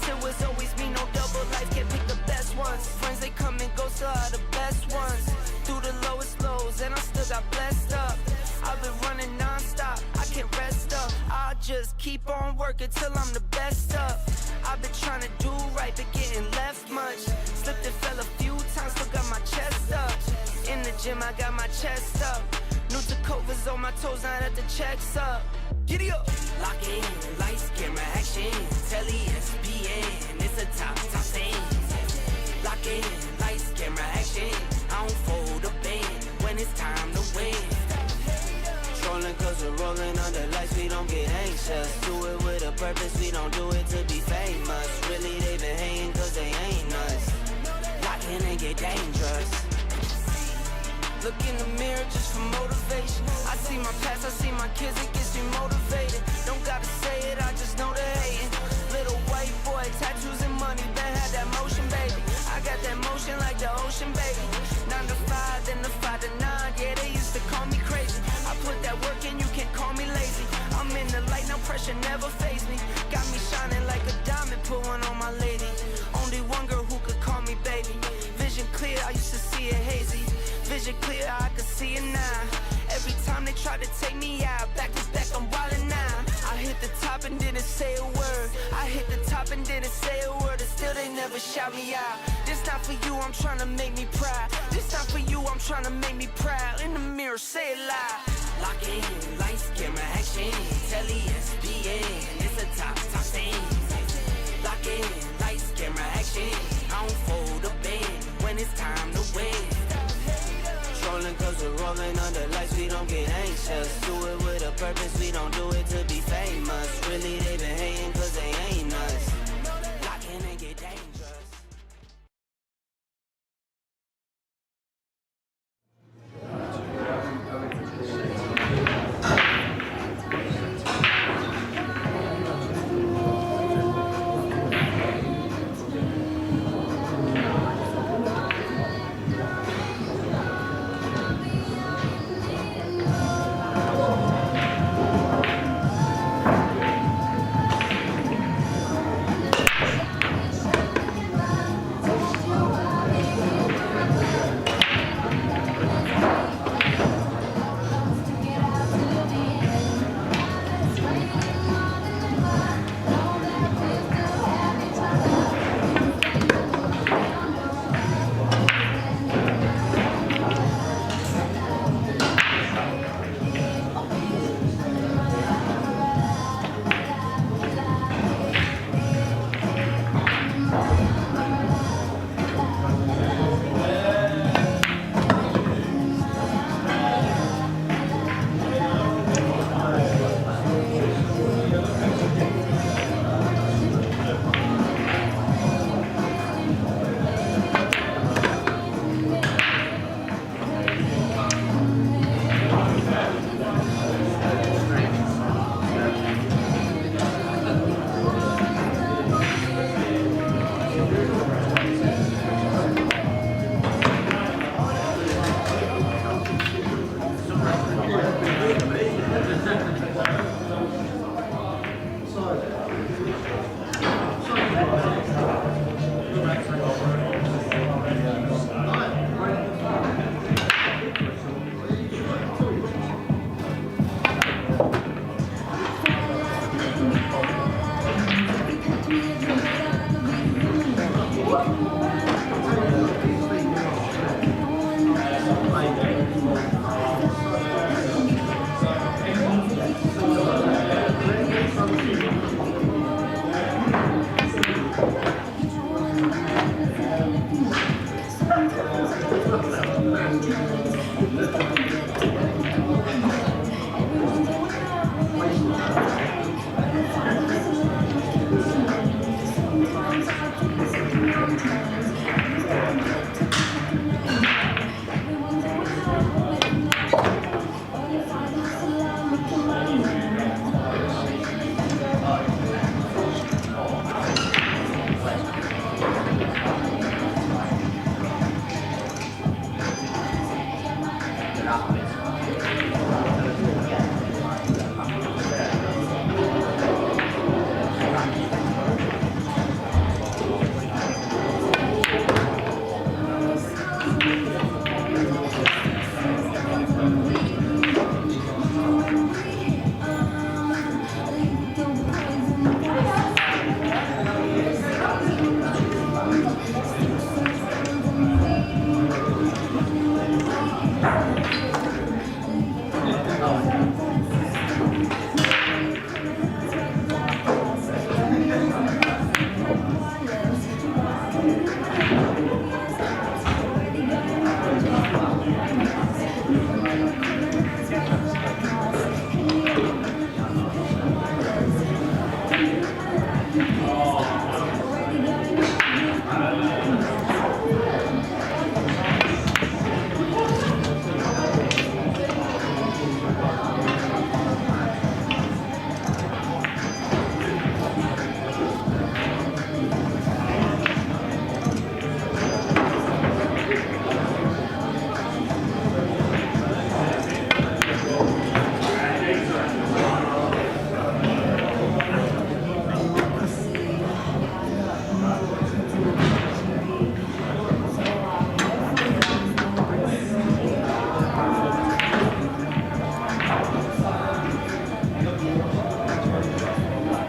once it was always me, no double life, can't pick the best ones. Friends they come and go, still are the best ones. Through the lowest lows, and I still got blessed up. I've been running non-stop, I can't rest up. I'll just keep on working till I'm the best up. I've been trying to do right, but getting left much. Slipped and fell a few times, still got my chest up. In the gym, I got my chest up. New Tacovas on my toes, now that the check's up. Giddy up! Lock in, lights, camera, action. Telly, SPN, it's a top scene. Lock in, lights, camera, action. I don't fold a band when it's time to win. Trolling cause we're rolling under lights, we don't get anxious. Do it with a purpose, we don't do it to be famous. Really they been hating cause they ain't us. Lock in and get dangerous. Look in the mirror just for motivation. I see my past, I see my kids, it gets me motivated. Don't gotta say it, I just know they're hating. Little white boy, tattoos and money, Ben had that motion, baby. I got that motion like the ocean, baby. 9 to 5, then the 5 to 9, yeah, they used to call me crazy. I put that work in, you can't call me lazy. I'm in the light, no pressure, never faze me. Got me shining like a diamond, put one on my lady. Only one girl who could call me baby. Vision clear, I used to see it hazy. Vision clear, I can see it now. Every time they try to take me out, back to back, I'm wildin' now. I hit the top and didn't say a word. I hit the top and didn't say a word, and still they never shout me out. This not for you, I'm trying to make me proud. This not for you, I'm trying to make me proud. In the mirror, say it loud. Lock in, lights, camera, action. Telly, SPN, it's a top scene. Lock in, lights, camera, action. I don't fold a band when it's time to win. Trolling cause we're rolling under lights, we don't get anxious. Do it with a purpose, we don't do it to be famous. Really they been hating cause they ain't us. Lock in and get dangerous.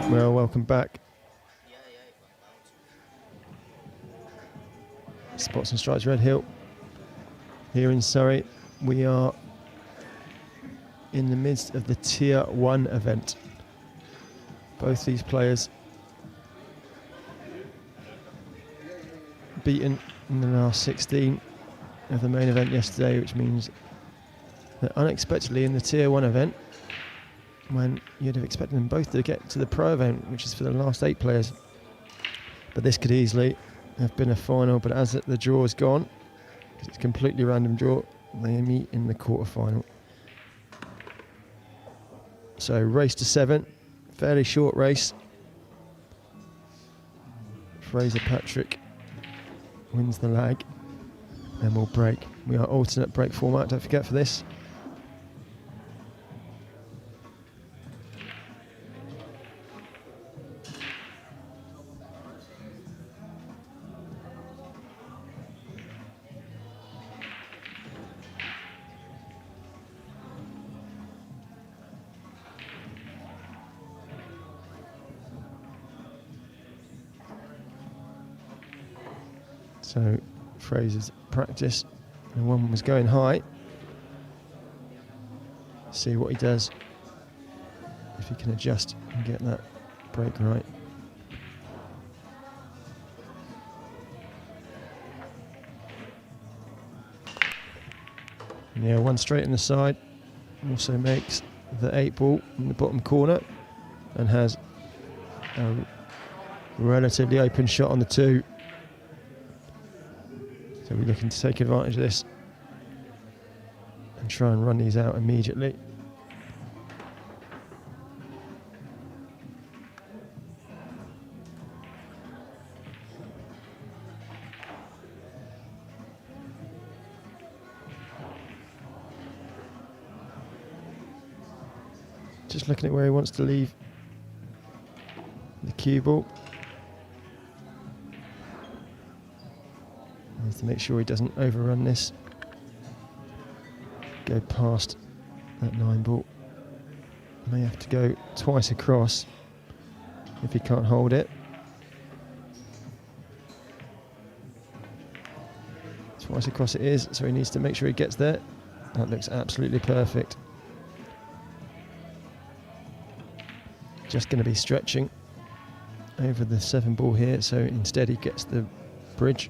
Well, welcome back. Spots and Stripes Redhill. Here in Surrey, we are in the midst of the Tier 1 event. Both these players beaten in the last 16 of the main event yesterday, which means that unexpectedly in the Tier 1 event, when you'd have expected them both to get to the Pro event, which is for the last 8 players. But this could easily have been a final, but as the draw is gone, because it's a completely random draw, they meet in the quarterfinal. So race to 7, fairly short race. Fraser Patrick wins the lag, then we'll break. We are alternate break format, don't forget for this. So Fraser's practice, and one was going high. See what he does, if he can adjust and get that break right. Yeah, one straight in the side, also makes the 8 ball in the bottom corner and has a relatively open shot on the 2. So we're looking to take advantage of this and try and run these out immediately. Just looking at where he wants to leave the cue ball. Needs to make sure he doesn't overrun this. Go past that 9 ball. May have to go twice across if he can't hold it. Twice across it is, so he needs to make sure he gets there. That looks absolutely perfect. Just going to be stretching over the 7 ball here, so instead he gets the bridge.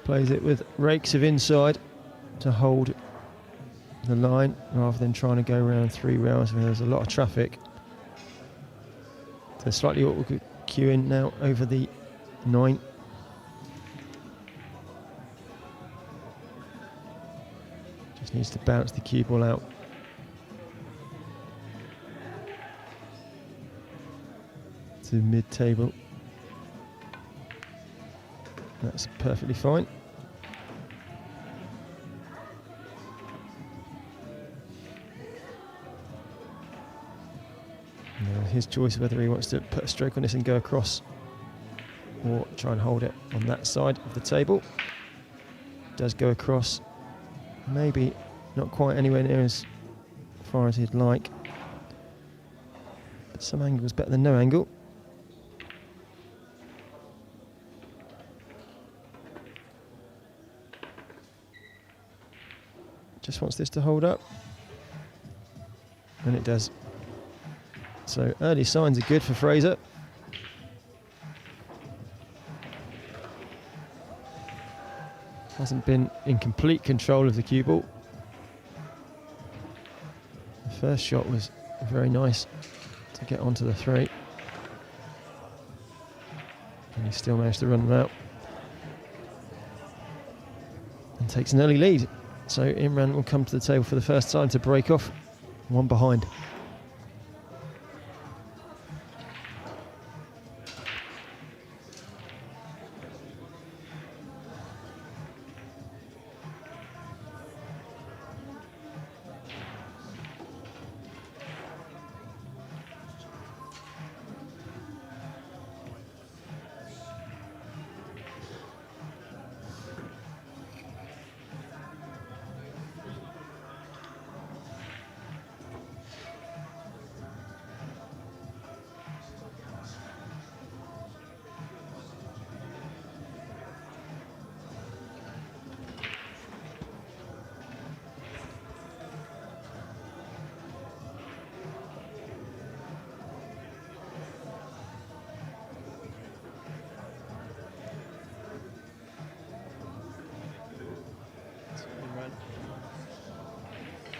Plays it with rakes of inside to hold the line rather than trying to go around 3 rails where there's a lot of traffic. So slightly awkward cue in now over the 9. Just needs to bounce the cue ball out. To mid-table. That's perfectly fine. Now his choice whether he wants to put a stroke on this and go across or try and hold it on that side of the table. Does go across, maybe not quite anywhere near as far as he'd like, but some angle is better than no angle. Just wants this to hold up, and it does. So early signs are good for Fraser. Hasn't been in complete control of the cue ball. The first shot was very nice to get onto the 3. And he still managed to run them out. And takes an early lead. So Imran will come to the table for the first time to break off, 1 behind.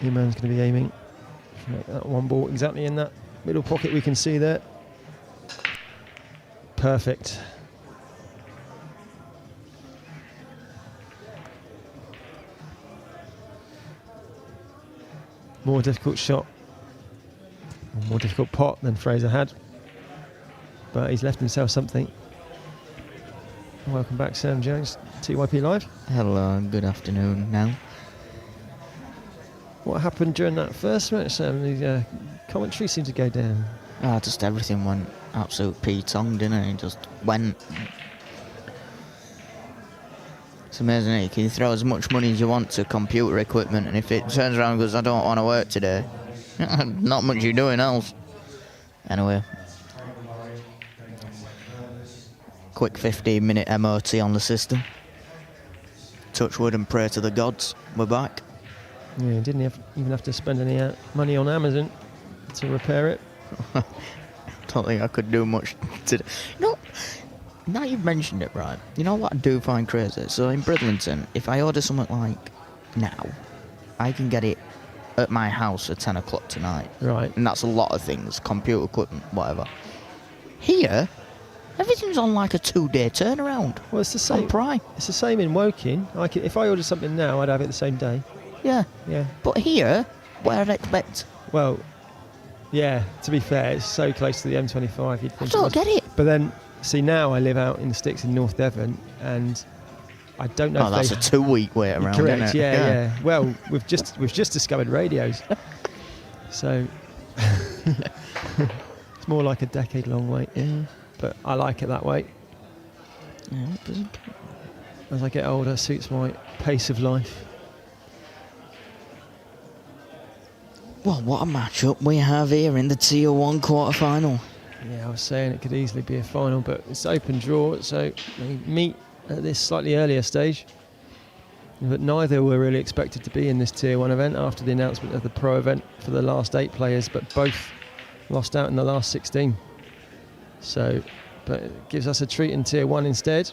Imran's going to be aiming for that one ball exactly in that middle pocket we can see there. Perfect. More difficult shot, more difficult pot than Fraser had, but he's left himself something. Welcome back, Sam Jones, TYPLive. Hello, good afternoon now. What happened during that first match, Sam? The commentary seemed to go down. Just everything went absolute P-tongue, didn't it? It just went. It's amazing, isn't it? You can throw as much money as you want to computer equipment, and if it turns around and goes, I don't want to work today, not much you're doing else. Anyway. Quick 15-minute MOT on the system. Touch wood and pray to the gods. We're back. Yeah, didn't even have to spend any money on Amazon to repair it. Don't think I could do much today. No. Now you've mentioned it, right, you know what I do find crazy? So in Bridlington, if I order something like now, I can get it at my house at 10 o'clock tonight. Right. And that's a lot of things, computer equipment, whatever. Here, everything's on like a 2-day turnaround. Well, it's the same. On Prime. It's the same in Woking. If I ordered something now, I'd have it the same day. Yeah. Yeah. But here, where I'd expect... Well, yeah, to be fair, it's so close to the M25, you'd I think don't get it. But then, see, now I live out in the sticks in North Devon, and I don't know if that's a 2-week wait around, correct, isn't it? yeah. Well, we've just discovered radios. So, it's more like a decade-long wait. Yeah. But I like it that way. Yeah, it doesn't. As I get older, suits my pace of life. Well, what a matchup we have here in the Tier 1 quarter-final. Yeah, I was saying it could easily be a final, but it's open draw, so they meet at this slightly earlier stage. But neither were really expected to be in this Tier 1 event after the announcement of the Pro event for the last 8 players, but both lost out in the last 16. So, but it gives us a treat in Tier 1 instead.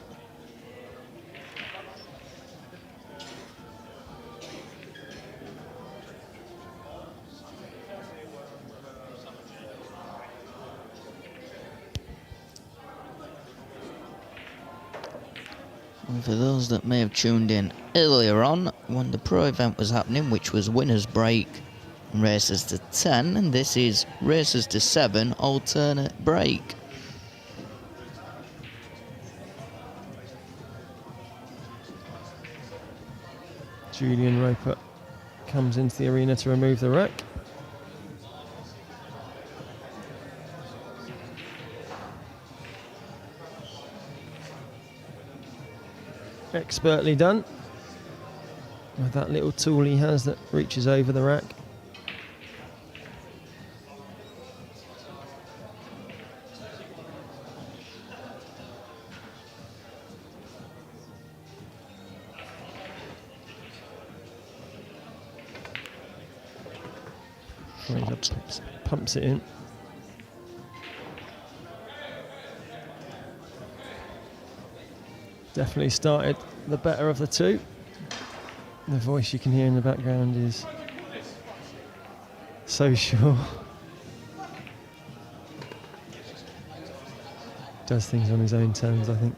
And for those that may have tuned in earlier on, when the Pro event was happening, which was Winners Break and Races to 10, and this is Races to 7, Alternate Break. Julian Roper comes into the arena to remove the rack. Expertly done with that little tool he has that reaches over the rack. Pumps it in. Definitely started the better of the two. The voice you can hear in the background is so sure. Does things on his own terms, I think.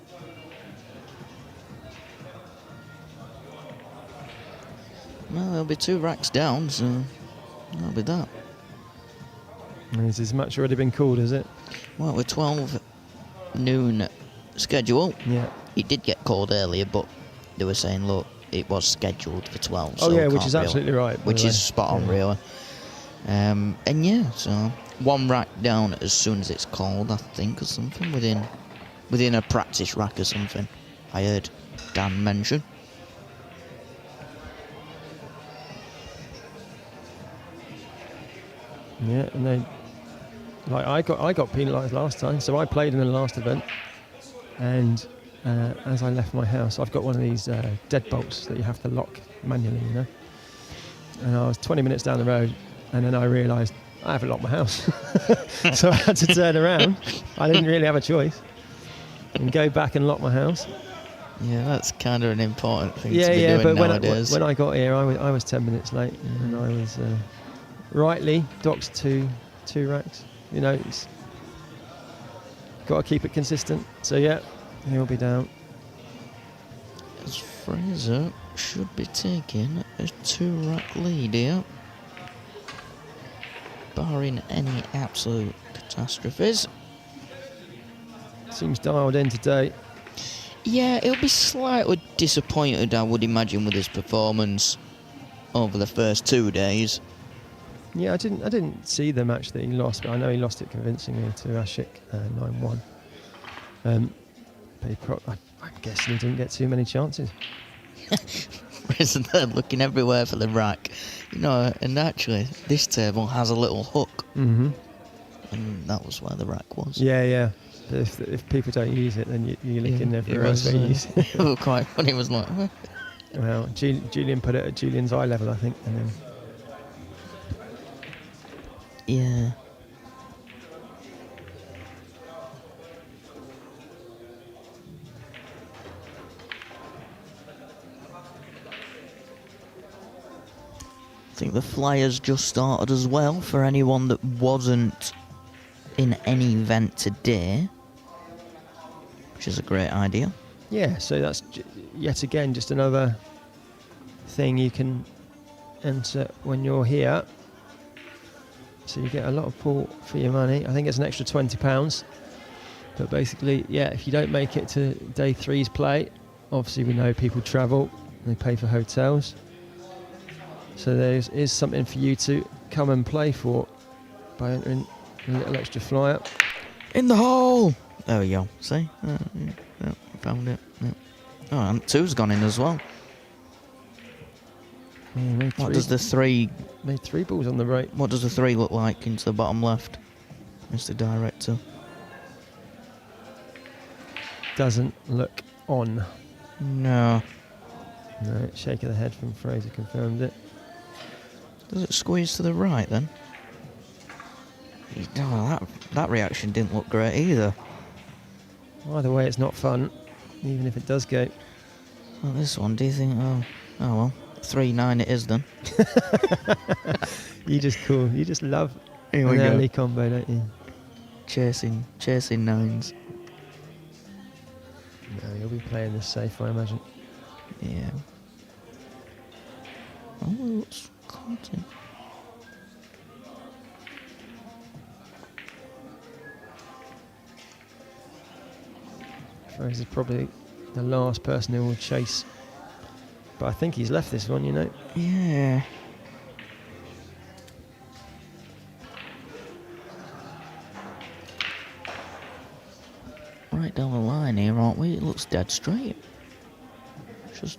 Well, there'll be 2 racks down, so that'll be that. And has this match already been called, is it? Well, with 12 noon schedule, yeah. It did get called earlier, but they were saying, look, it was scheduled for 12. Oh, so yeah, which is absolutely right. Which is spot on, really. And yeah, so 1 rack down as soon as it's called, I think, or something, within a practice rack or something. I heard Dan mention. Yeah, and they, like I got penalised last time, so I played in the last event, and as I left my house, I've got one of these deadbolts that you have to lock manually, you know. And I was 20 minutes down the road, and then I realised I haven't locked my house, so I had to turn around. I didn't really have a choice, and go back and lock my house. Yeah, that's kind of an important thing to Yeah, be yeah. doing But nowadays. when I got here, I was 10 minutes late, and I was rightly docked two racks. You know, it's got to keep it consistent. So yeah, he'll be down. As Fraser should be taking a 2-rack lead here, barring any absolute catastrophes. Seems dialed in today. Yeah, he'll be slightly disappointed, I would imagine, with his performance over the first 2 days. Yeah, I didn't see the match that he lost, but I know he lost it convincingly to Ashik 9-1. But I'm guessing he didn't get too many chances. Fraser there looking everywhere for the rack. You know, and actually, this table has a little hook. Mm-hmm. And that was where the rack was. Yeah, yeah. But if people don't use it, then you're looking everywhere else they use it. It was quite funny. It was like, huh? Well, Julian put it at Julian's eye level, I think, and then Yeah. I think the flyers just started as well for anyone that wasn't in any event today, which is a great idea. yeah. So that's yet again just another thing you can enter when you're here. So you get a lot of pull for your money. I think it's an extra £20. But basically, yeah, if you don't make it to day 3's play, obviously we know people travel, they pay for hotels. So there is something for you to come and play for by entering a little extra flyer. In the hole! There we go. See? Yeah, found it. Yeah. Oh, and 2's gone in as well. Yeah, What does the 3... Made 3 balls on the right. What does the 3 look like into the bottom left, Mr. Director? Doesn't look on. No. No, shake of the head from Fraser confirmed it. Does it squeeze to the right then? Oh, that reaction didn't look great either. Either way, it's not fun, even if it does go. Well, this one, do you think? Oh well, 3-9 it is then. You just love Here an we early go. combo, don't you? Chasing 9s. No, you'll be playing this safe, I imagine. Yeah. Oh, it's caught it. Fraser's probably the last person who will chase. But I think he's left this one, you know. Yeah. Right down the line here, aren't we? It looks dead straight. Just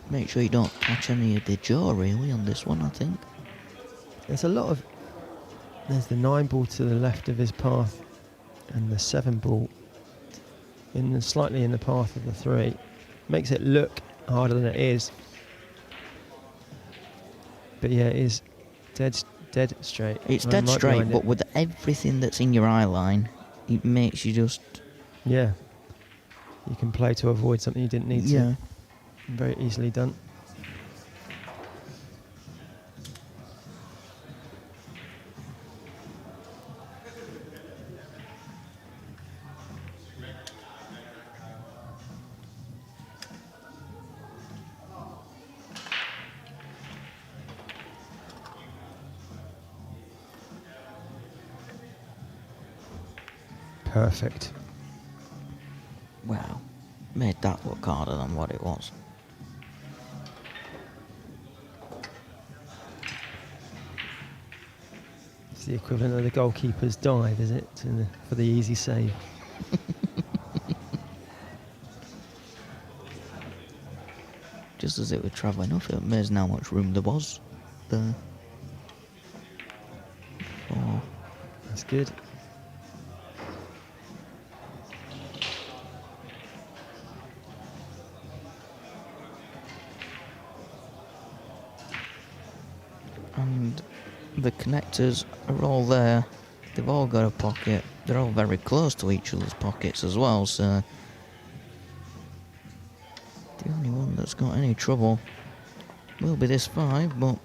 make sure you don't catch any of the jaw, really, on this one, I think. There's a lot of... There's the 9 ball to the left of his path and the 7 ball slightly in the path of the 3. Makes it look harder than it is. But yeah, it is dead straight. It's I'm dead right straight, behind but it. with everything that's in your eye line, it makes you just... Yeah. You can play to avoid something you didn't need to. Very easily done. Perfect. Wow. Made that look harder than what it was. It's the equivalent of the goalkeeper's dive, is it? For the easy save. Just as it was travelling off, it amazing how much room there was there. Oh. That's good. And the connectors are all there. They've all got a pocket. They're all very close to each other's pockets as well, so... that's got any trouble. Will be this 5, but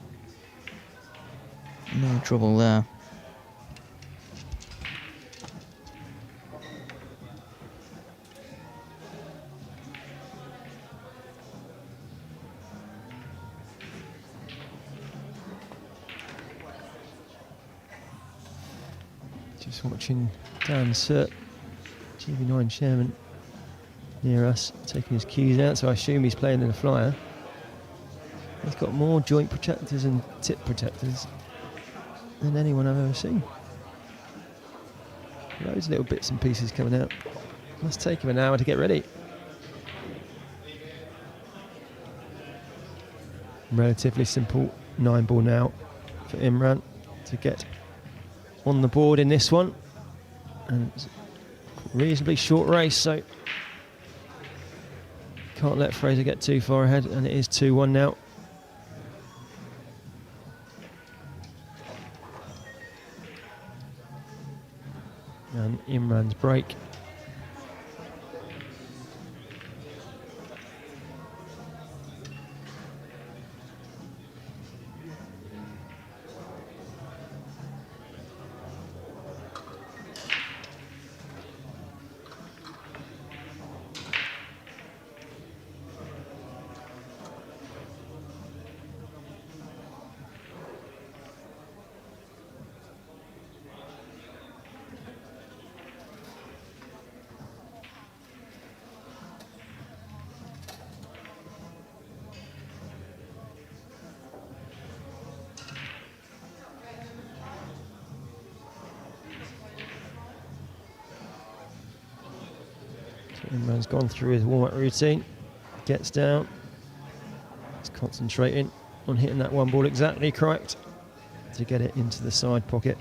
no trouble there. Just watching Dan Surt, GB9 chairman, near us, taking his cues out, so I assume he's playing in a flyer. He's got more joint protectors and tip protectors than anyone I've ever seen. Loads of little bits and pieces coming out. Must take him an hour to get ready. Relatively simple 9-ball now for Imran to get on the board in this one. And it's a reasonably short race, so can't let Fraser get too far ahead, and it is 2-1 now. And Imran's break. Imran's gone through his warm-up routine, gets down, he's concentrating on hitting that 1 ball exactly correct to get it into the side pocket.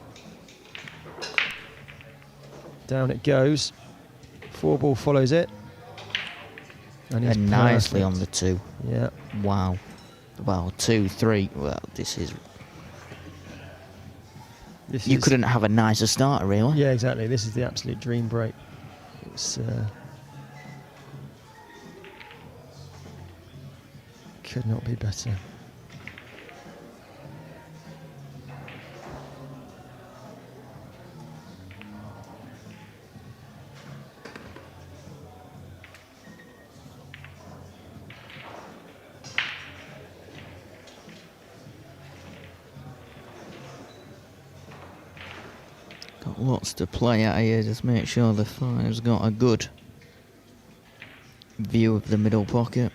Down it goes, 4 ball follows it, and he's nicely perfect on the 2. Yeah. Wow. Wow, 2, 3. Well, this is... You couldn't have a nicer starter, really. Yeah, exactly. This is the absolute dream break. It's... could not be better. Got lots to play out here. Just make sure the 5's got a good view of the middle pocket.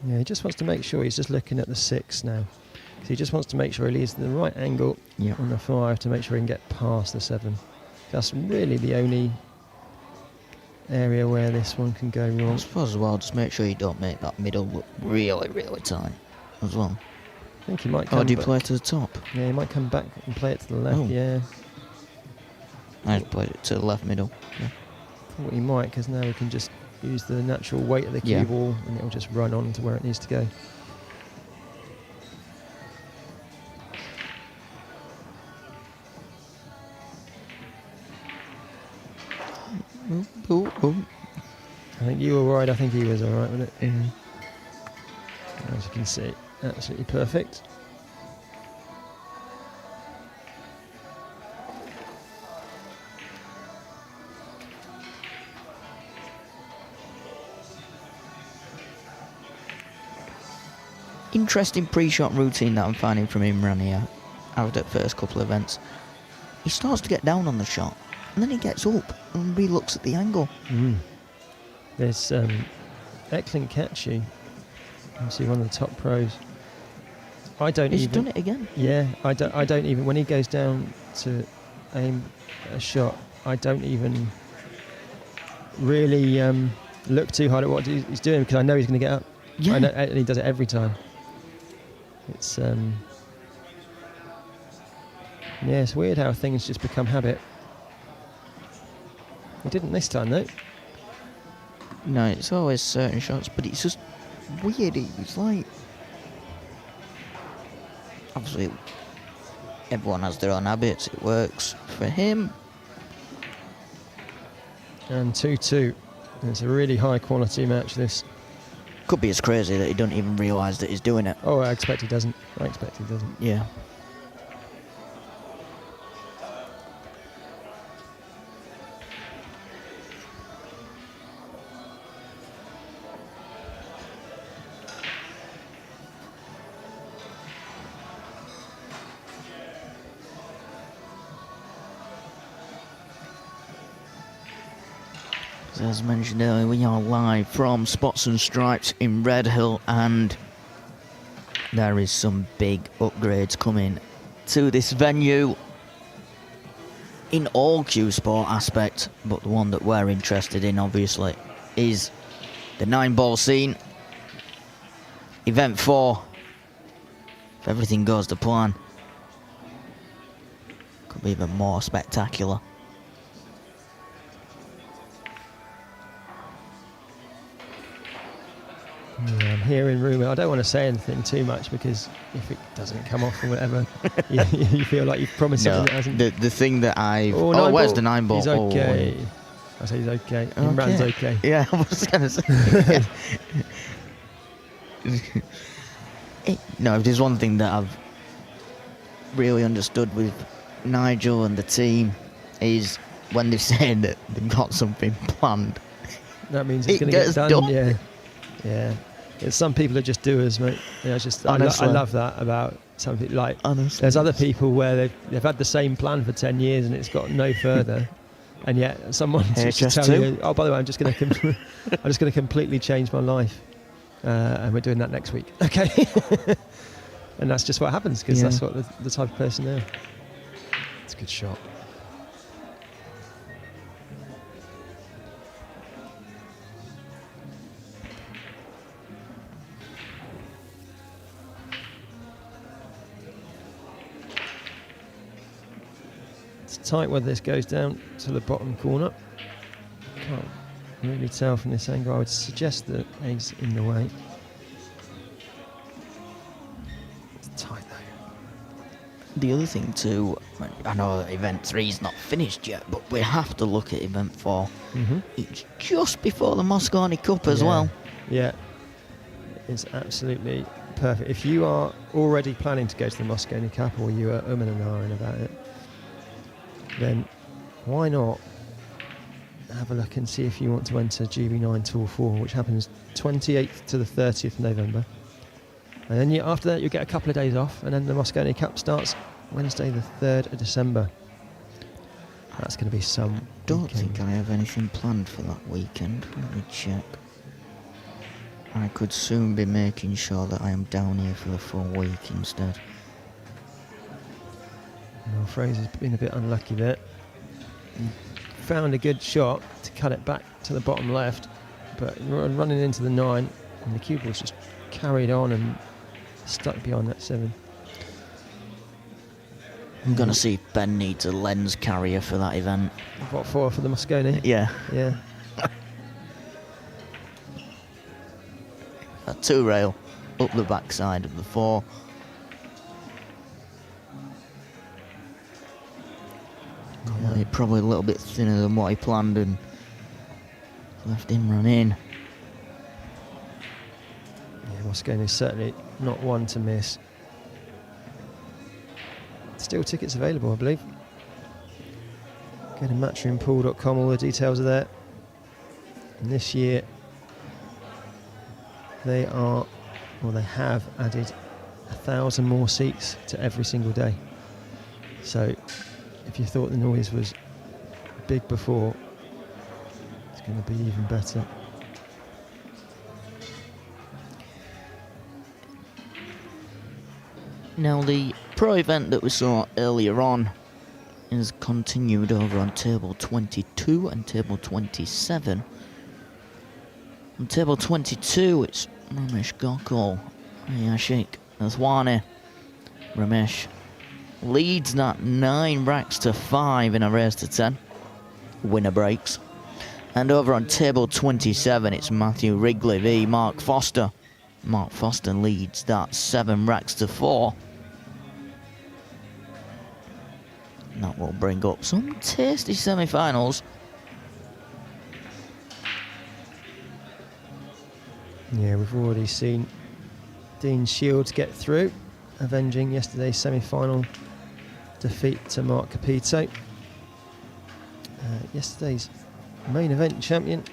Yeah, he just wants to make sure he's just looking at the 6 now. So he just wants to make sure he leaves the right angle on the 5 to make sure he can get past the 7. That's really the only area where this one can go wrong. I suppose as well, just make sure you don't make that middle look really, really tight as well. I think he might come Or do you back. play to the top? Yeah, he might come back and play it to the left, Oh. yeah. I just played it to the left middle. Yeah. Thought he might, because now he can just use the natural weight of the cue ball and it'll just run on to where it needs to go. I think you were right, I think he was alright with it. As you can see, absolutely perfect. Interesting pre-shot routine that I'm finding from Imran here, out at first couple of events. He starts to get down on the shot, and then he gets up and re-looks at the angle. There's excellent catchy. You see one of the top pros. He's done it again. Yeah, I don't even, when he goes down to aim a shot, I don't even really look too hard at what he's doing, because I know he's going to get up. Yeah. And he does it every time. It's yeah, it's weird how things just become habit. He didn't this time though. No, it's always certain shots, but it's just weird. It's like, obviously everyone has their own habits. It works for him. And 2-2. It's a really high quality match, this. Could be as crazy that he don't even realise that he's doing it. Oh, I expect he doesn't. I expect he doesn't. Yeah. As mentioned earlier, we are live from Spots and Stripes in Redhill, and there is some big upgrades coming to this venue in all Q Sport aspects, but the one that we're interested in, obviously, is the 9-ball scene. Event 4, if everything goes to plan, could be even more spectacular. Yeah, I'm hearing rumour. I don't want to say anything too much because if it doesn't come off or whatever, you feel like you've promised something that hasn't. The thing that I've... Oh, where's the 9-ball? He's okay. I say he's okay. Imran's okay. Yeah, I was going to say. No, there's one thing that I've really understood with Nigel and the team is when they're saying that they've got something planned. That means it's It going to get gets done. done. Yeah. Yeah. Some people are just doers, mate. Yeah, I love that about some people. Like, Honestly. there's other people where they've had the same plan for 10 years and it's got no further. And yet someone just tell HS2. you, oh, by the way, I'm just going to completely change my life, and we're doing that next week. Okay, and that's just what happens because that's what the type of person they are. It's a good shot. Tight whether this goes down to the bottom corner. Can't really tell from this angle. I would suggest that he's in the way. It's tight though. The other thing too, I know that event 3 is not finished yet, but we have to look at event 4. Mm-hmm. It's just before the Moscone Cup as well. Yeah, it's absolutely perfect. If you are already planning to go to the Moscone Cup, or you are and ahhing about it, then why not have a look and see if you want to enter GB9 Tour 4, which happens 28th to the 30th of November. And then after that, you'll get a couple of days off, and then the Moscone Cup starts Wednesday the 3rd of December. That's going to be some Don't weekend. think I have anything planned for that weekend. Let me check. I could soon be making sure that I am down here for the full week instead. Well, Fraser's been a bit unlucky there. He found a good shot to cut it back to the bottom left, but running into the 9, and the cue ball's just carried on and stuck behind that 7. I'm going to see if Ben needs a lens carrier for that event. What for the Moscone? Yeah. Yeah. A 2-rail up the backside of the 4. Probably a little bit thinner than what he planned and left Imran in. Yeah, Moscone is certainly not one to miss. Still tickets available, I believe. Go to matchroompool.com, all the details are there. And this year they have added 1,000 more seats to every single day. So if you thought the noise was big before, it's going to be even better. Now the pro event that we saw earlier on is continued over on table 22 and table 27. On table 22 it's Ramesh Gokul, Yashik Athwani. Ramesh leads that 9 racks to 5 in a race to 10. Winner breaks. And over on table 27 it's Matthew Wrigley v Mark Foster. Mark Foster leads that 7 racks to 4. And that will bring up some tasty semi-finals. Yeah, we've already seen Dean Shields get through, avenging yesterday's semi-final defeat to Mark Capito. Yesterday's main event champion,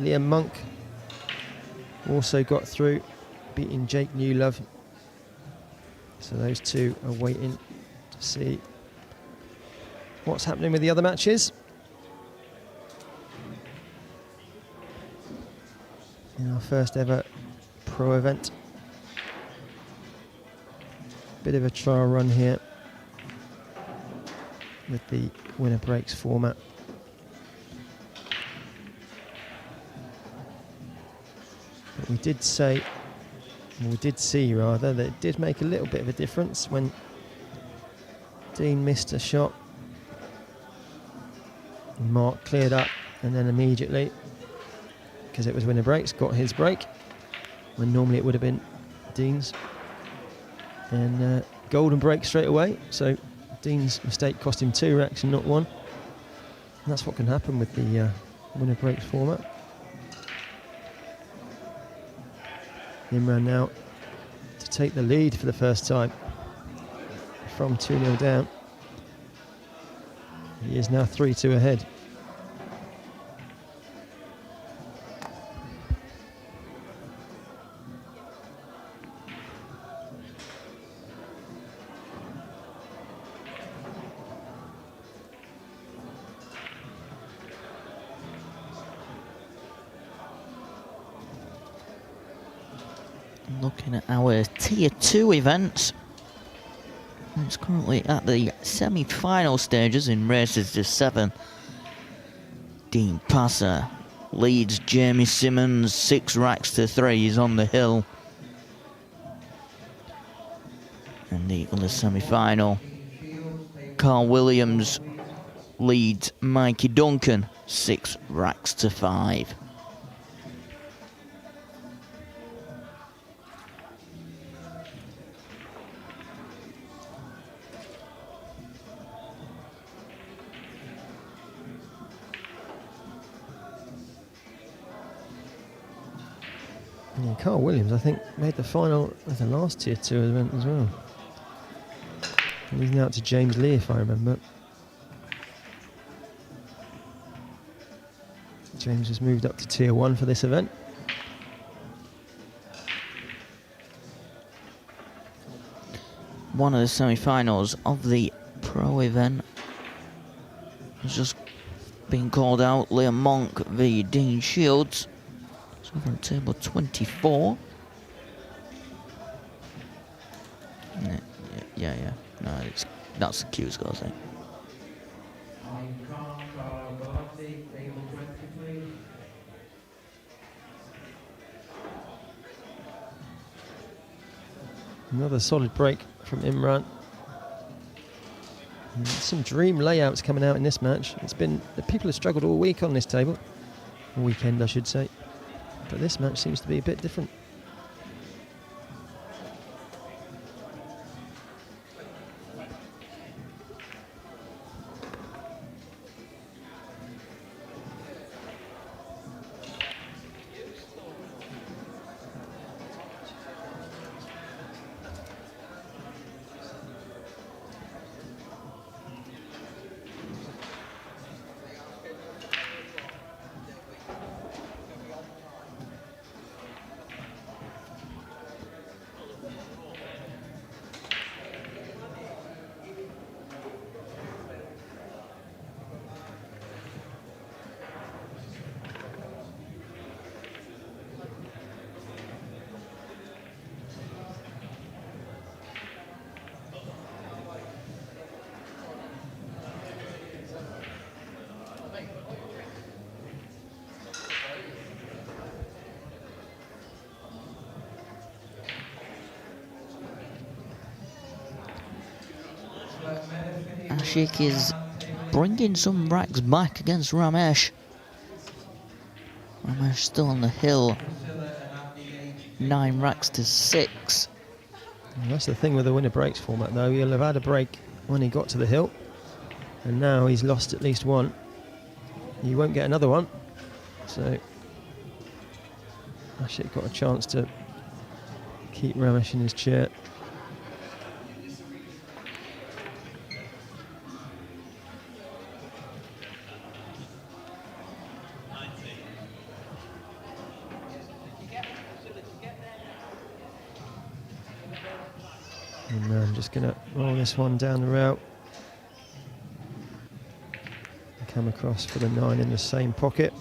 Liam Monk, also got through, beating Jake Newlove. So those two are waiting to see what's happening with the other matches. In our first ever pro event. Bit of a trial run here with the winner breaks format. But we did see rather, that it did make a little bit of a difference when Dean missed a shot. Mark cleared up and then immediately, because it was winner breaks, got his break when normally it would have been Dean's. And golden break straight away, so Dean's mistake cost him 2 racks and not 1. And that's what can happen with the winner breaks format. Imran now to take the lead for the first time from 2-0 down. He is now 3-2 ahead. Looking at our Tier 2 events, it's currently at the semi-final stages in races to 7. Dean Passer leads Jamie Simmons 6 racks to 3. He's on the hill. And the other semi-final, Carl Williams leads Mikey Duncan 6 racks to 5. Yeah, Carl Williams, I think, made the final of the last Tier 2 event as well. And he's now up to James Lee, if I remember. James has moved up to Tier 1 for this event. One of the semi-finals of the pro event has just been called out. Liam Monk v Dean Shields. It's over on table 24. Yeah. No, that's the Q score, I think. Another solid break from Imran. And some dream layouts coming out in this match. It's been, the people have struggled all week on this table. All weekend, I should say. But this match seems to be a bit different. Ashik is bringing some racks back against Ramesh. Ramesh still on the hill. 9 racks to 6. And that's the thing with the winner breaks format, though. He'll have had a break when he got to the hill. And now he's lost at least one. He won't get another one. So Ashik got a chance to keep Ramesh in his chair. Imran just going to roll this one down the route. Come across for the 9 in the same pocket.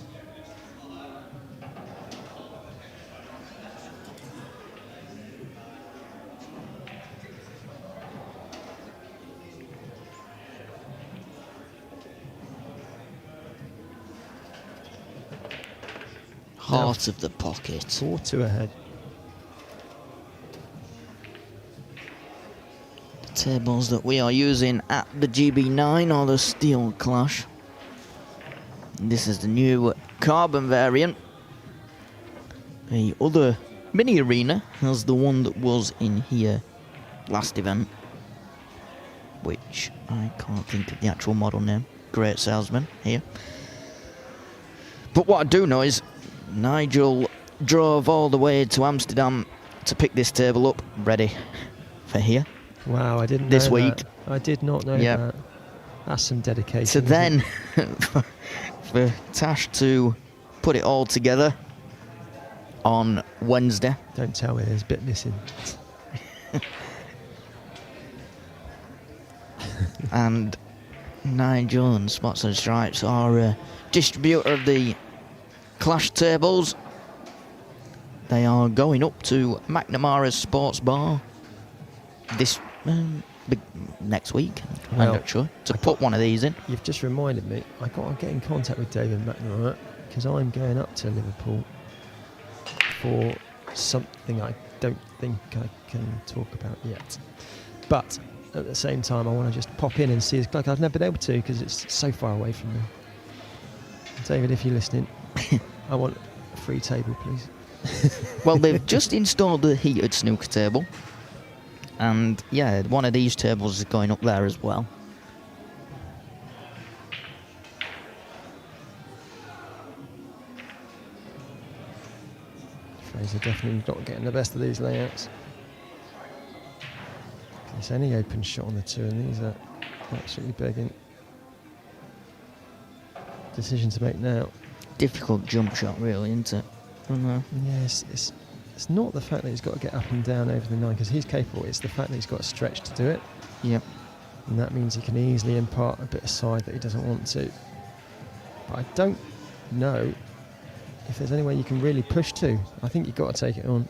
Heart of the pocket. 4-2 ahead. The tables that we are using at the GB9 are the Steel Clash. This is the new carbon variant. The other mini arena has the one that was in here last event, which I can't think of the actual model name. Great salesman here. But what I do know is Nigel drove all the way to Amsterdam to pick this table up ready for here. Wow, I didn't know this week. That. I did not know that. That's some dedication. So then, for Tash to put it all together on Wednesday. Don't tell me there's a bit missing. And Nigel and Spots and Stripes are a distributor of the Clash tables. They are going up to McNamara's Sports Bar this next week, Well, I'm not sure, to put one of these in. You've just reminded me, I got to get in contact with David McNamara because I'm going up to Liverpool for something I don't think I can talk about yet. But at the same time, I want to just pop in and see his club. I've never been able to because it's so far away from me. David, if you're listening, I want a free table, please. Well, they've just installed the heated snooker table. And yeah, one of these tables is going up there as well. Fraser definitely not getting the best of these layouts. It's any open shot on the 2, and these are absolutely begging. Decision to make now. Difficult jump shot, really, isn't it? Yes, it's not the fact that he's got to get up and down over the 9 because he's capable. It's the fact that he's got to stretch to do it. Yep. And that means he can easily impart a bit of side that he doesn't want to. But I don't know if there's any way you can really push to. I think you've got to take it on.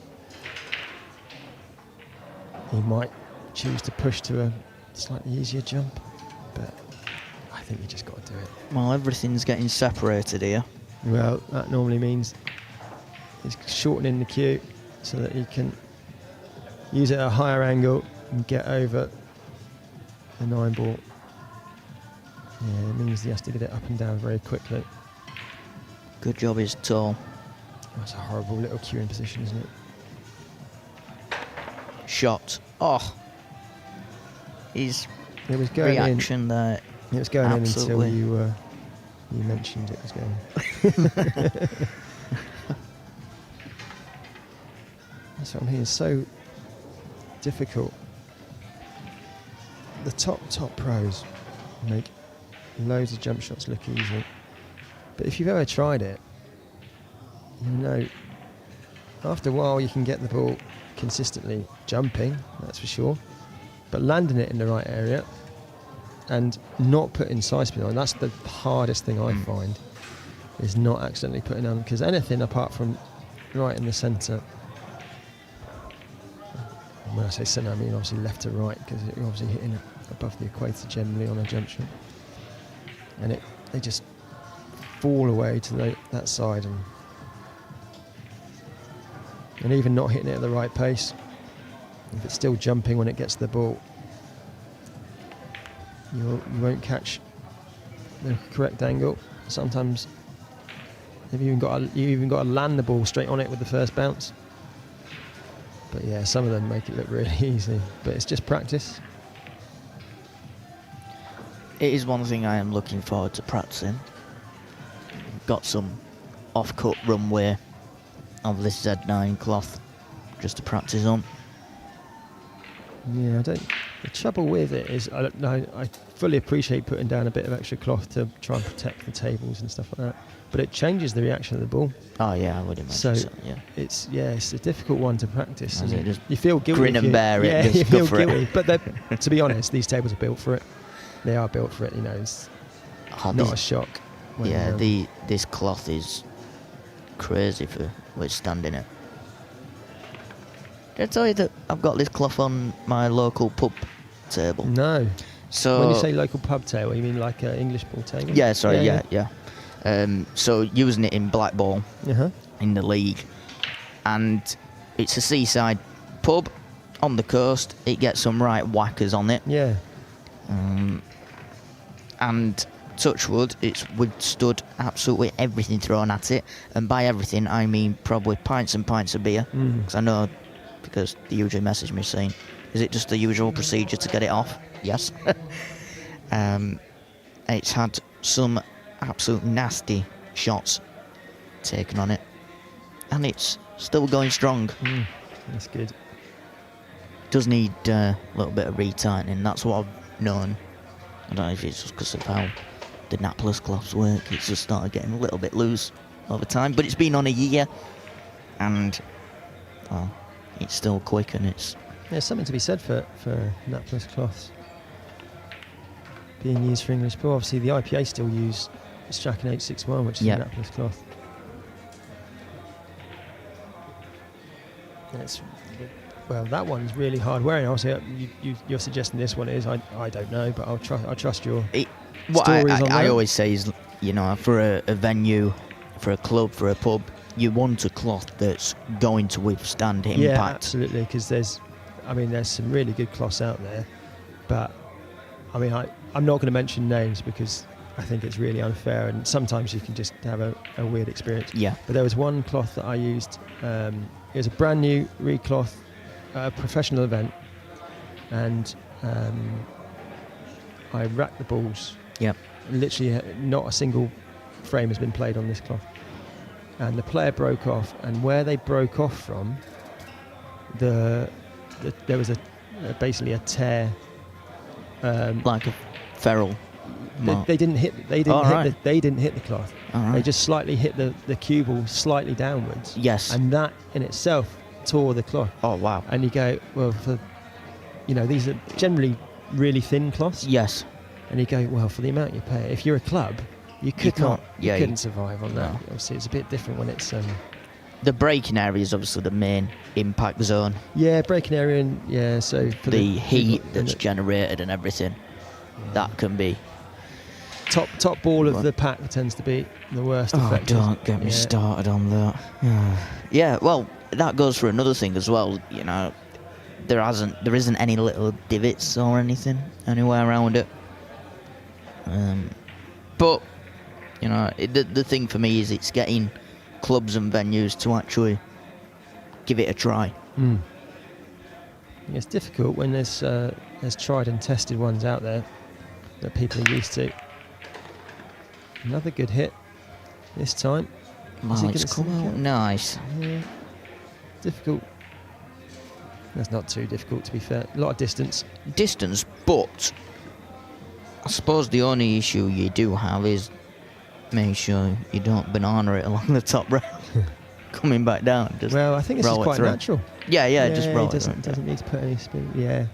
He might choose to push to a slightly easier jump, but I think you just got to do it. Well, everything's getting separated here. Well, that normally means he's shortening the cue so that he can use it at a higher angle and get over the 9 ball. Yeah, it means he has to get it up and down very quickly. Good job, he's tall. That's a horrible little cueing position, isn't it? Shot. Oh. His It was going reaction there. It was going Absolutely. in until you mentioned it was going. That's what I'm hearing. So difficult. The top pros make loads of jump shots look easy, but if you've ever tried it, you know after a while you can get the ball consistently jumping, that's for sure, but landing it in the right area and not putting side spin on, that's the hardest thing I find, is not accidentally putting on, because anything apart from right in the centre, when I say centre I mean obviously left to right, because you're obviously hitting above the equator generally on a jump shot, and they just fall away to that side, and even not hitting it at the right pace, if it's still jumping when it gets the ball, you won't catch the correct angle. Sometimes you've even got to land the ball straight on it with the first bounce. But yeah, some of them make it look really easy, but it's just practice. It is one thing I am looking forward to practicing. Got some off-cut runway of this Z9 cloth just to practice on. Yeah, I don't. The trouble with it is, I fully appreciate putting down a bit of extra cloth to try and protect the tables and stuff like that, but it changes the reaction of the ball. Oh yeah, I would imagine so. Yeah. It's a difficult one to practice. Is it just you feel guilty. Grin and bear it. Yeah, just you go feel for guilty. it. But to be honest, these tables are built for it. They are built for it. You know, it's not a shock. Yeah, this cloth is crazy for withstanding it. Did I tell you that I've got this cloth on my local pub table? No. So when you say local pub table, you mean like an English ball table? Yeah, sorry, yeah. So using it in black ball in the league, and it's a seaside pub on the coast. It gets some right whackers on it. Yeah. And touch wood, it's withstood absolutely everything thrown at it, and by everything I mean probably pints and pints of beer. Because I know, because they usually message me saying, "Is it just the usual procedure to get it off?" Yes. It's had some absolute nasty shots taken on it, and it's still going strong. That's good. Does need a little bit of retightening. That's what I've known. I don't know if it's just because of how the napless cloths work. It's just started getting a little bit loose over time, but it's been on a year, and it's still quick, and it's... There's something to be said for napless cloths being used for English ball. Obviously, the IPA still use Strachan 861, which is a napless cloth. Well, that one's really hard wearing. Obviously, you're suggesting this one is. I don't know, but I trust your what stories on that. I always say is, you know, for a venue, for a club, for a pub, you want a cloth that's going to withstand impact. Yeah, absolutely, because there's some really good cloths out there, but I mean, I'm not going to mention names because I think it's really unfair, and sometimes you can just have a weird experience. Yeah. But there was one cloth that I used. It was a brand new reed cloth, a professional event, and I racked the balls. Yep. Literally, not a single frame has been played on this cloth, and the player broke off. And where they broke off from, there was basically a tear. Like a feral. They didn't hit the cloth. Right. They just slightly hit the cue ball slightly downwards. Yes. And that in itself tore the cloth. Oh wow. And you go, well, these are generally really thin cloths. Yes. And you go, well, for the amount you pay, if you're a club, you couldn't survive on that. No. Obviously, it's a bit different when it's. The braking area is obviously the main impact zone. Yeah, braking area, and so for the heat that's generated and everything, that can be. Top ball of the pack tends to be the worst affected. Don't get me started on that. Yeah, well, that goes for another thing as well. You know, there isn't any little divots or anything anywhere around it. But you know, the thing for me is it's getting clubs and venues to actually give it a try. It's difficult when there's tried and tested ones out there that people are used to. Another good hit this time. Wow, it's come out nice. Yeah. Difficult. That's not too difficult, to be fair. A lot of distance. But I suppose the only issue you do have is make sure you don't banana it along the top rail. Coming back down. Just well, I think this is quite natural. Yeah, just roll it. Doesn't need to put any spin. Yeah.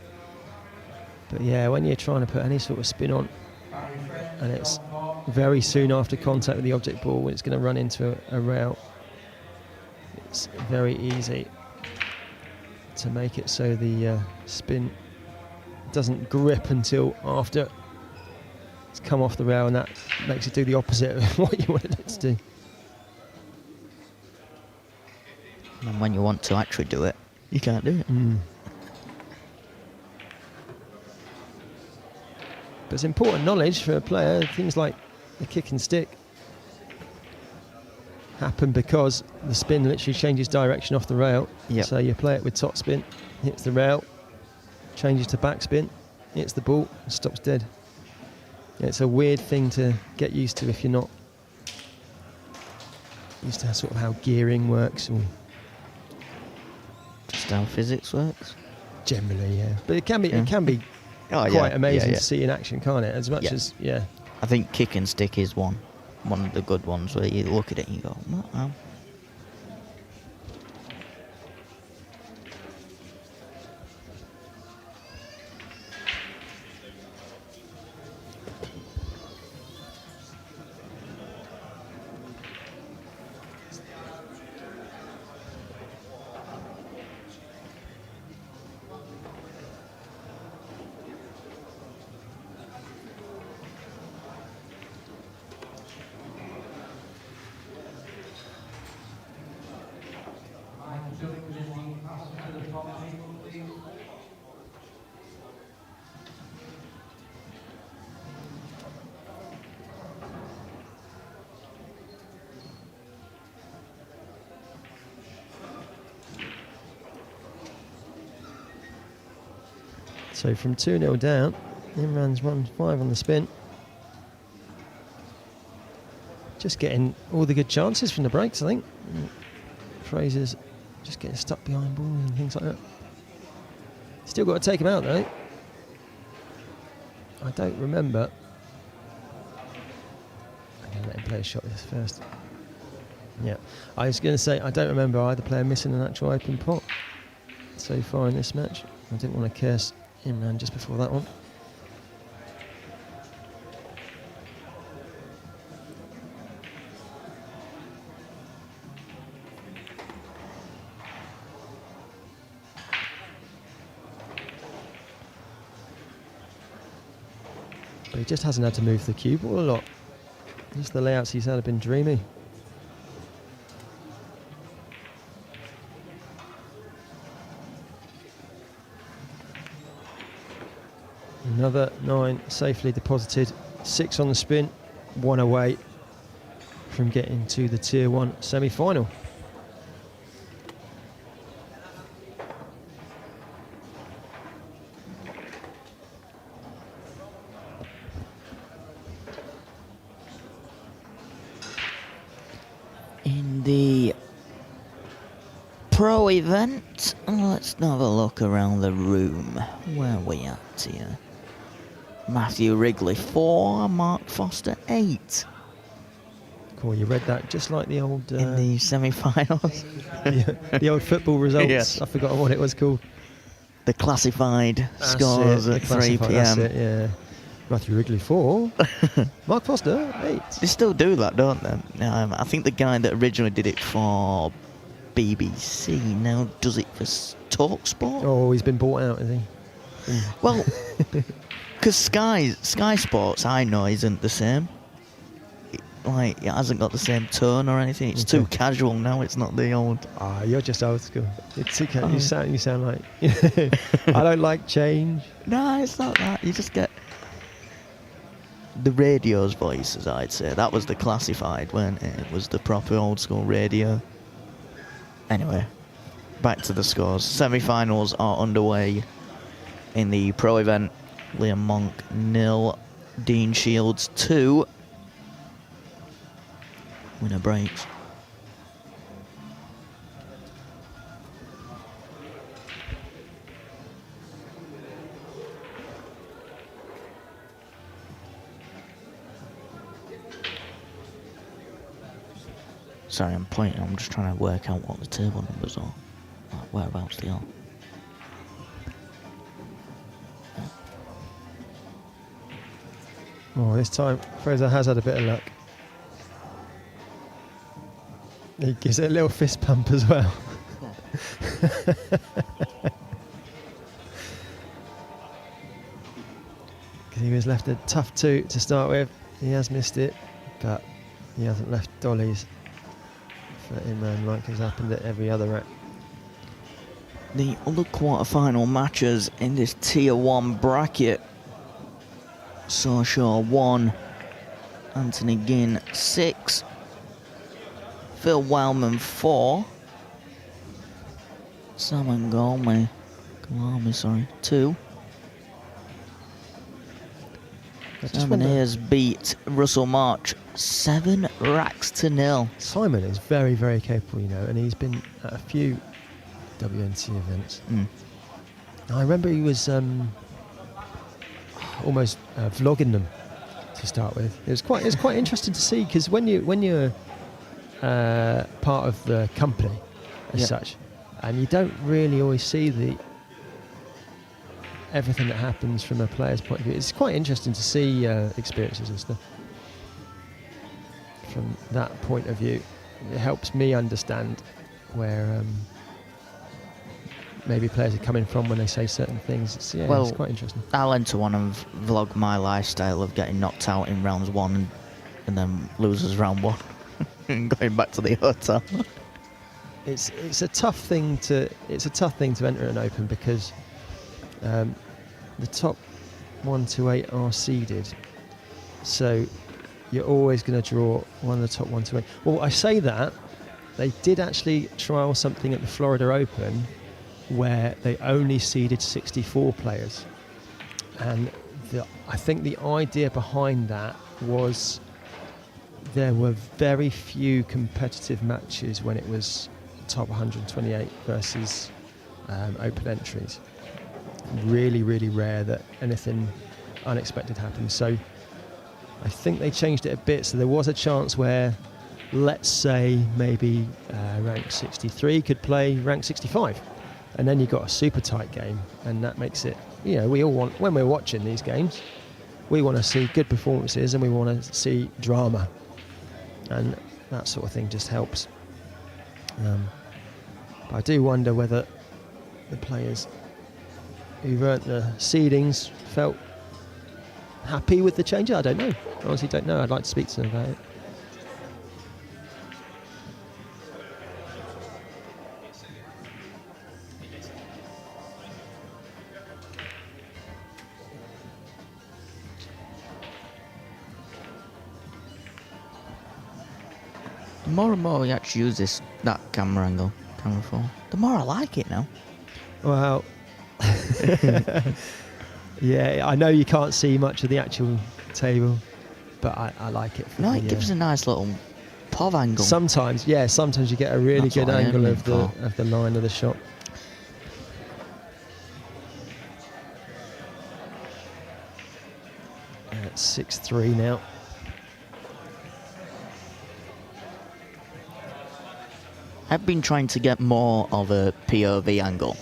But yeah, when you're trying to put any sort of spin on, and it's very soon after contact with the object ball when it's going to run into a rail, it's very easy to make it so the spin doesn't grip until after it's come off the rail, and that makes it do the opposite of what you wanted it to do. And when you want to actually do it, you can't do it. But it's important knowledge for a player. Things like the kick and stick happen because the spin literally changes direction off the rail. Yep. So you play it with top spin, hits the rail, changes to back spin, hits the ball, and stops dead. It's a weird thing to get used to if you're not used to sort of how gearing works, or Just how physics works. generally, yeah. But it can be Oh, quite amazing yeah. to see in action, can't it? As much as I think kick and stick is one of the good ones where you look at it and you go, wow. So from 2-0 down, Imran's 1-5 on the spin. Just getting all the good chances from the breaks, I think. Fraser's just getting stuck behind ball and things like that. Still got to take him out though. I don't remember. I'm going to let him play a shot this first. Yeah, I was going to say, I don't remember either player missing an actual open pot so far in this match. I didn't want to curse Imran just before that one. But he just hasn't had to move the cue ball a lot. Just the layouts he's had have been dreamy. Another 9 safely deposited, 6 on the spin, 1 away from getting to the Tier 1 semi-final. In the pro event, let's have a look around the room. Where are we at here? Matthew Wrigley 4, Mark Foster 8. Cool, you read that just like the old... in the semi-finals. the old football results. Yes. I've forgotten what it was called. The classified That's scores it, at the 3 classified, that's p.m. it, yeah. Matthew Wrigley 4, Mark Foster 8. They still do that, don't they? I think the guy that originally did it for BBC now does it for TalkSport. Oh, he's been bought out, is he? Well, because Sky Sports, I know, isn't the same. It hasn't got the same tone or anything. It's too casual now. It's not the old. Ah, you're just old school. It's too you sound like. I don't like change. No, it's not that. You just get the radio's voices, I'd say. That was the classified, weren't it? It was the proper old school radio. Anyway, back to the scores. Semi-finals are underway in the pro event. Liam Monk 0, Dean Shields 2. Winner breaks. Sorry, I'm pointing. I'm just trying to work out what the table numbers are. Whereabouts they are. Oh, this time Fraser has had a bit of luck. He gives it a little fist pump as well. Because he was left a tough 2 to start with. He has missed it, but he hasn't left dollies for Imran like has happened at every other rack. The other quarter-final matches in this Tier 1 bracket. Sorshaw 1, Anthony Ginn 6, Phil Wellman 4, Simon Galway 2, I just Simon wonder- Ayres beat Russell March 7 racks to 0. Simon is very, very capable, you know, and he's been at a few WNT events. I remember he was almost vlogging them to start with. It was quite interesting to see, because when you're part of the company as such, and you don't really always see everything that happens from a player's point of view. It's quite interesting to see experiences and stuff from that point of view. It helps me understand where maybe players are coming from when they say certain things. It's quite interesting. I'll enter one and vlog my lifestyle of getting knocked out in rounds 1 and then losers round 1 and going back to the hotel. It's a tough thing to enter an open, because the top 1 to 8 are seeded, so you're always going to draw one of the top 1 to 8. Well, I say that they did actually trial something at the Florida Open where they only seeded 64 players, and I think the idea behind that was there were very few competitive matches when it was top 128 versus open entries. Really, really rare that anything unexpected happened. So I think they changed it a bit, so there was a chance where, let's say, maybe rank 63 could play rank 65, and then you got a super tight game, and that makes it, you know, we all want, when we're watching these games, we want to see good performances and we want to see drama, and that sort of thing just helps. But I do wonder whether the players who've earned the seedings felt happy with the change. I don't know. I honestly don't know. I'd like to speak to them about it. The more and more we actually use that camera 4, the more I like it now. Well, yeah, I know you can't see much of the actual table, but I like it. No, it gives a nice little POV angle. Sometimes you get a really That's good what I angle aim of the line of the shot. It's 6-3 now. I've been trying to get more of a POV angle,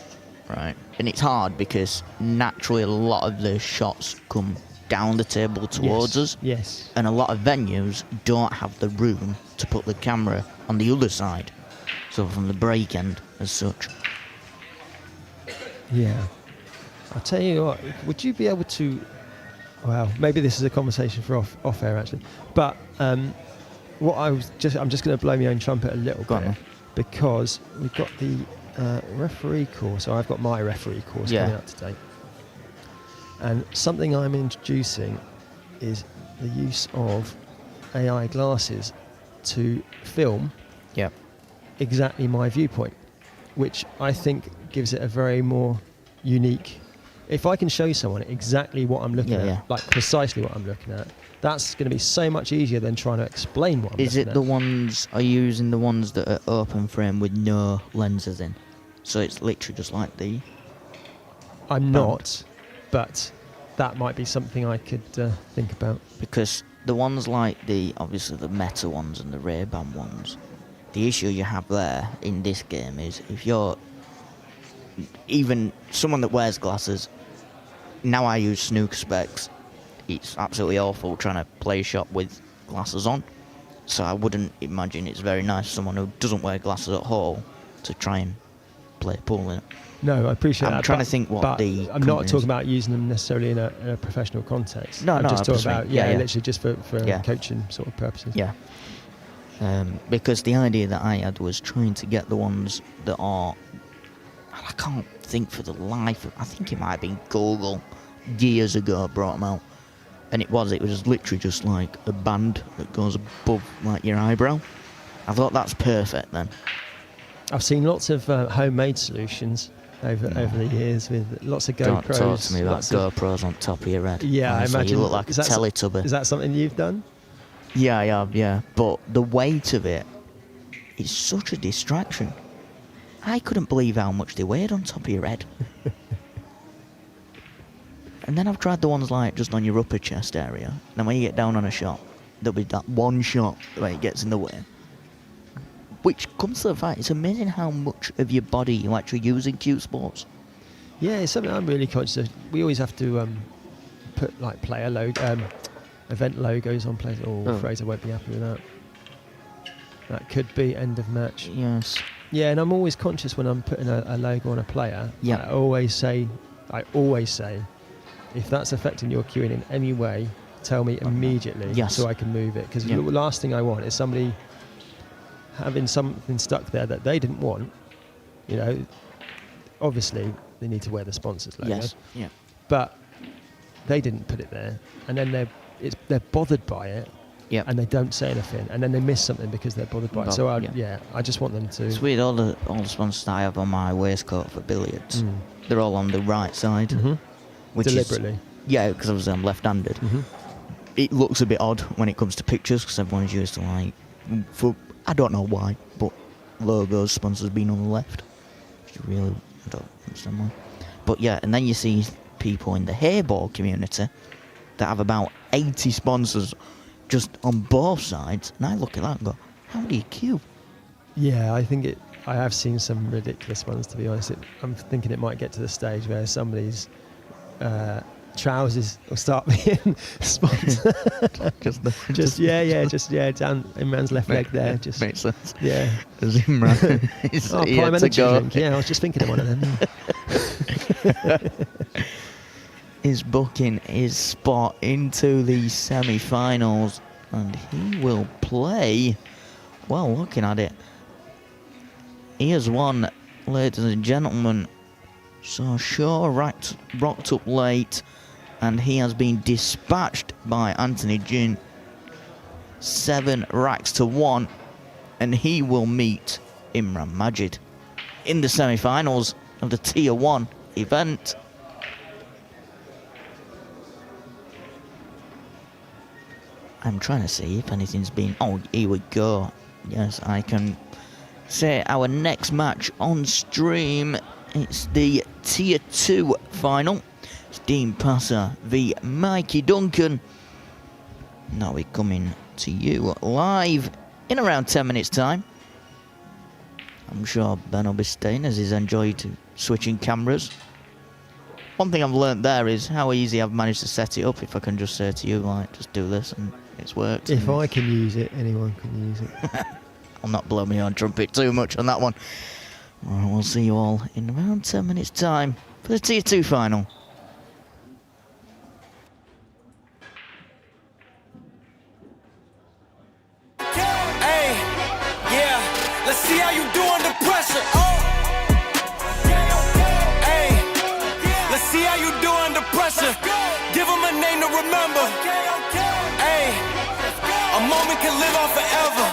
right? And it's hard because naturally a lot of the shots come down the table towards us. Yes. And a lot of venues don't have the room to put the camera on the other side. So from the break end as such. Yeah. I'll tell you what, would you be able to, well, maybe this is a conversation for off air actually, but I'm just going to blow my own trumpet a little Go bit. on. Because we've got the referee course, or I've got my referee course coming up today. And something I'm introducing is the use of AI glasses to film exactly my viewpoint, which I think gives it a very more unique. If I can show someone exactly what I'm looking at, like precisely what I'm looking at, that's going to be so much easier than trying to explain what I'm looking at. Is it the ones, are you using the ones that are open frame with no lenses in? So it's literally just like the... I'm not, but that might be something I could think about. Because the ones like obviously the Meta ones and the Ray-Ban ones, the issue you have there in this game is if you're even someone that wears glasses, now I use snooker specs, it's absolutely awful trying to play a shot with glasses on. So I wouldn't imagine it's very nice for someone who doesn't wear glasses at all to try and play pool in it. No, I appreciate that. I'm trying to think what I'm not talking about using them necessarily in a professional context. No, I'm just talking about literally just for coaching sort of purposes. Yeah. Because the idea that I had was trying to get the ones that are, I can't think for the life of, I think it might have been Google years ago brought them out, and it was literally just like a band that goes above like your eyebrow. I thought that's perfect then. I've seen lots of homemade solutions over the years with lots of Don't GoPros. talk to me about lots of- GoPros on top of your head. Yeah, Honestly, I imagine you look like a is that Teletubby. Is that something you've done? Yeah, I have, yeah. But the weight of it is such a distraction. I couldn't believe how much they weighed on top of your head. And then I've tried the ones like just on your upper chest area. Then when you get down on a shot, there'll be that one shot where it gets in the way. Which comes to the fact, it's amazing how much of your body you actually use in cue sports. Yeah, it's something I'm really conscious of. We always have to put like player event logos on players. Oh, Fraser won't be happy with that. That could be end of match. Yes. Yeah, and I'm always conscious when I'm putting a logo on a player. Yeah. I always say, if that's affecting your queuing in any way, tell me immediately so I can move it. Because the last thing I want is somebody having something stuck there that they didn't want. You know, obviously they need to wear the sponsors logo. Yes. Yeah. But they didn't put it there, and then they're bothered by it. Yeah. And they don't say anything, and then they miss something because they're bothered by it. So I just want them to. It's weird. All the sponsors that I have on my waistcoat for billiards, they're all on the right side, which deliberately. Because obviously I'm left-handed. It looks a bit odd when it comes to pictures because everyone's used to like, I don't know why, but logos, sponsors being on the left. Which really, I don't understand why. But yeah, and then you see people in the hairball community that have about 80 sponsors just on both sides, and I look at that and go, how do you queue? Yeah, I have seen some ridiculous ones, to be honest. I'm thinking it might get to the stage where somebody's trousers will start being sponsored. just down Imran's left leg there. Just makes sense. Yeah. As Imran is Prime to Energy go. drink. Yeah, I was just thinking of one of them. Is booking his spot into the semi-finals, and he will play. Well, looking at it, he has won, ladies and gentlemen. So Shaw rocked up late, and he has been dispatched by Anthony Jin. 7 racks to 1, and he will meet Imran Majid in the semi-finals of the Tier 1 event. I'm trying to see if anything's been... Oh, here we go. Yes, I can say our next match on stream. It's the Tier 2 final. It's Dean Passer v Mikey Duncan. Now we're coming to you live in around 10 minutes' time. I'm sure Ben will be staying as he's enjoyed switching cameras. One thing I've learnt there is how easy I've managed to set it up. If I can just say to you, like, just do this, and it's worked. If I can use it, anyone can use it. I'll not blow me on trumpet too much on that one. Alright, we'll see you all in around 10 minutes' time for the Tier 2 final. Hey, yeah, let's see how you do under pressure. Hey, let's see how you do under pressure. Give them a name to remember. Hey, a moment can live on forever.